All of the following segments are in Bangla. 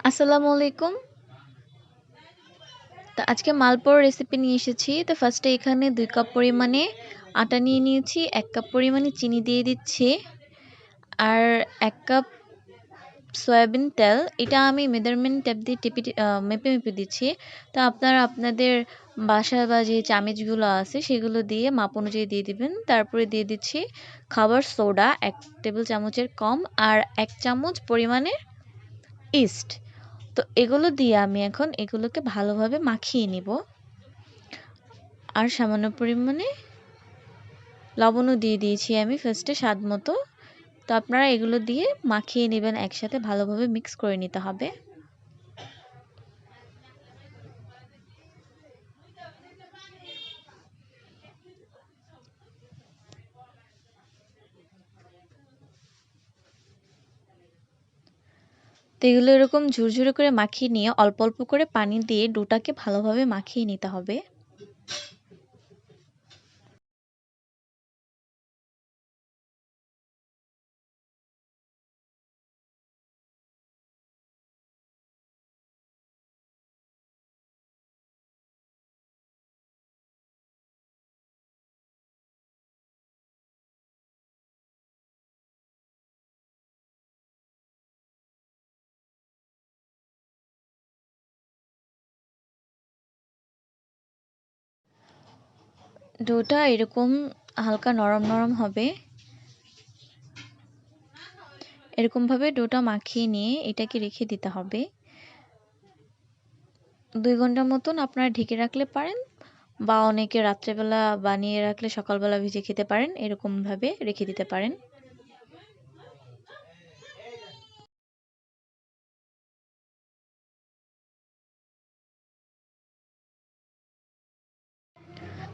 আসসালামু আলাইকুম। তো আজকে মালপোয়ার রেসিপি নিয়ে এসেছি। তো ফার্স্টে এখানে ২ কাপ পরিমাণে আটা নিয়ে নিয়েছি, ১ কাপ পরিমাণে চিনি দিয়ে দিচ্ছি, আর ১ কাপ সয়াবিন তেল। এটা আমি মেজারমেন্ট টেপ দিয়ে মেপে দিচ্ছি। তো আপনারা আপনাদের বাসায় বা যে চামচগুলো আছে সেগুলো দিয়ে মাপ অনুযায়ী দিয়ে দিবেন। তারপরে দিয়ে দিচ্ছি খাবার সোডা ১ টেবিল চামচের কম, আর ১ চামচ পরিমাণে ইস্ট। তো এগুলো দিয়ে আমি এখন এগুলোকে ভালোভাবে মাখিয়ে নিব, আর সামান্য পরিমাণে লবণও দিয়ে দিয়েছি আমি ফার্স্টে স্বাদ মতো। তো আপনারা এগুলো দিয়ে মাখিয়ে নেবেন, একসাথে ভালোভাবে মিক্স করে নিতে হবে। তো এগুলো এরকম ঝুরঝুরে করে মাখিয়ে নিয়ে অল্প অল্প করে পানি দিয়ে ডোটাকে ভালোভাবে মাখিয়ে নিতে হবে। ডোটা এরকম হালকা নরম নরম হবে। এরকমভাবে ডোটা মাখিয়ে নিয়ে এটাকে রেখে দিতে হবে। ২ ঘন্টার মতন আপনারা ঢেকে রাখলে পারেন, বা অনেকে রাত্রেবেলা বানিয়ে রাখলে সকালবেলা ভিজে খেতে পারেন, এরকমভাবে রেখে দিতে পারেন।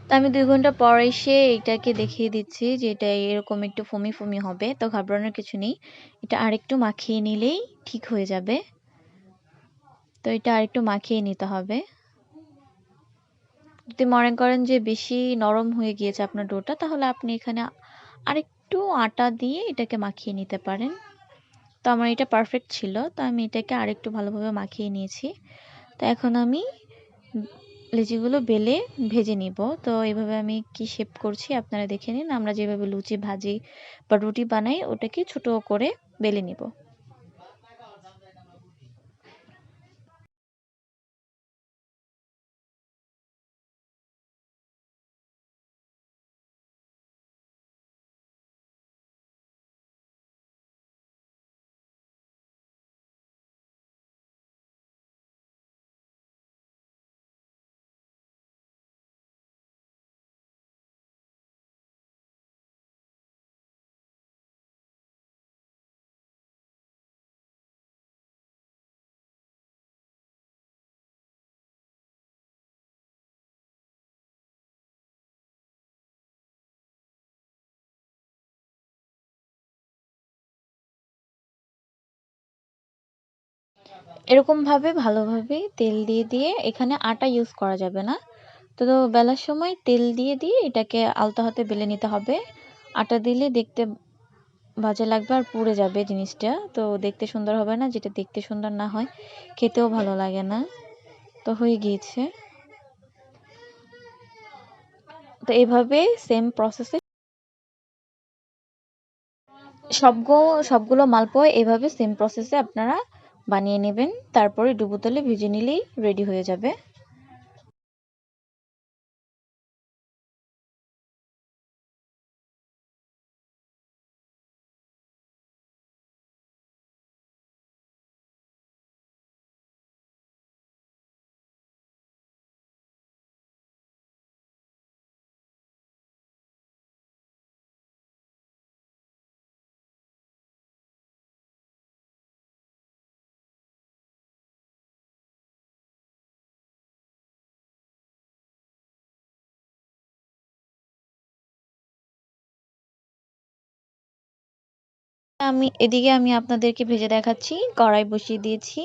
তো আমি ২ ঘন্টা পর এসে এটাকে দেখিয়ে দিচ্ছি যে এটা এরকম একটু ফোমি ফোমি হবে। তো ঘাবড়ানোর কিছু নেই, এটা আরেকটু মাখিয়ে নিলেই ঠিক হয়ে যাবে। তো এটা আরেকটু মাখিয়ে নিতে হবে। যদি মনে করেন যে বেশি নরম হয়ে গিয়েছে আপনার ডোটা, তাহলে আপনি এখানে আরেকটু আটা দিয়ে এটাকে মাখিয়ে নিতে পারেন। তো আমার এটা পারফেক্ট ছিল, তো আমি এটাকে আরেকটু ভালোভাবে মাখিয়ে নিয়েছি। তো এখন আমি লিচিগুলো বেলে ভেজে নিব। তো এইভাবে আমি কি শেপ করছি আপনারা দেখে নিন। আমরা যেভাবে লুচি ভাজি বা রুটি বানাই ওটাকে ছোট করে বেলে নিব। এরকমভাবে ভালোভাবে তেল দিয়ে দিয়ে, এখানে আটা ইউজ করা যাবে না। তো বেলার সময় তেল দিয়ে দিয়ে এটাকে আলতো হাতে বেলে নিতে হবে। আটা দিলে দেখতে বাজে লাগবে আর পুড়ে যাবে জিনিসটা, তো দেখতে সুন্দর হবে না। যেটা দেখতে সুন্দর না হয় খেতেও ভালো লাগে না। তো হয়ে গিয়েছে। তো এভাবে সেম প্রসেসে সবগুলো মালপোয়া এভাবে সেম প্রসেসে আপনারা বানিয়ে নেবেন। তারপরে ডুবো তেলে ভেজে নিলেই রেডি হয়ে যাবে। এদিকে আমি আপনাদেরকে ভেজে দেখাচ্ছি। কড়াই বসিয়ে দিয়েছি,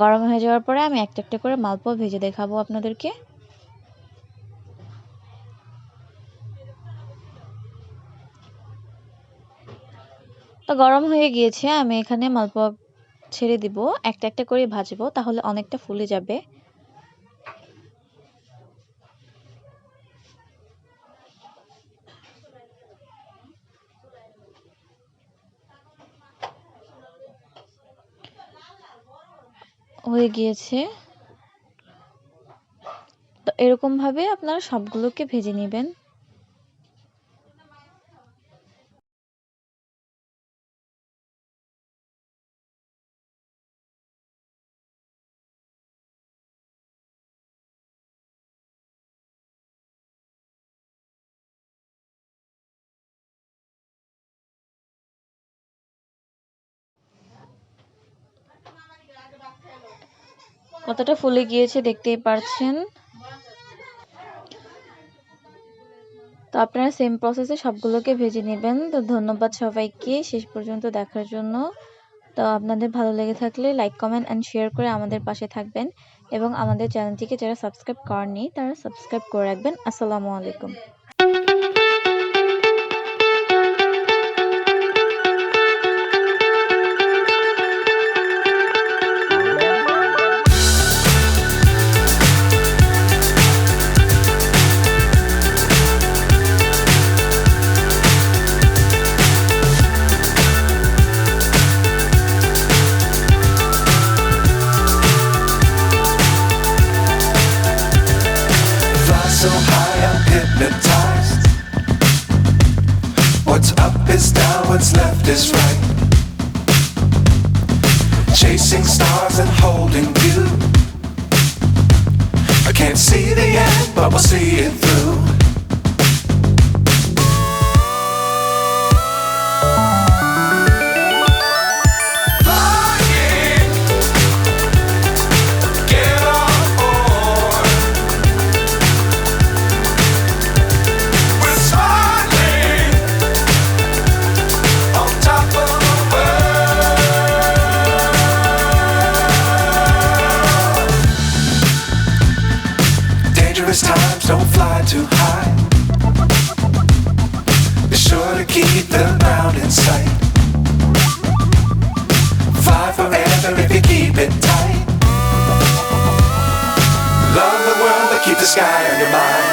গরম হয়ে যাওয়ার পরে আমি একটা একটা করে মালপোয়া ভেজে দেখাবো আপনাদেরকে। তো গরম হয়ে গিয়েছে, আমি এখানে মালপোয়া ছেড়ে দিব, একটা একটা করে ভাজবো, তাহলে অনেকটা ফুলে যাবে। হয়ে গিয়েছে। তো এরকম ভাবে আপনারা সবগুলোকে ভেজে নেবেন। কতটা ফুলে গিয়েছে দেখতেই পারছেন। তো আপনারা সেম প্রসেসে সবগুলোকে ভেজে নেবেন। তো ধন্যবাদ সবাইকে শেষ পর্যন্ত দেখার জন্য। তো আপনাদের ভালো লেগে থাকলে লাইক, কমেন্ট অ্যান্ড শেয়ার করে আমাদের পাশে থাকবেন এবং আমাদের চ্যানেলটিকে যারা সাবস্ক্রাইব করেননি তারা সাবস্ক্রাইব করে রাখবেন। আসসালামু আলাইকুম। So high, I'm hypnotized. What's up is down, what's left is right. Chasing stars and holding you. I can't see the end, but we'll see it through. Times don't fly too high. Be sure to keep the ground in sight. Fly forever if you keep it tight. Love the world but keep the sky on your mind.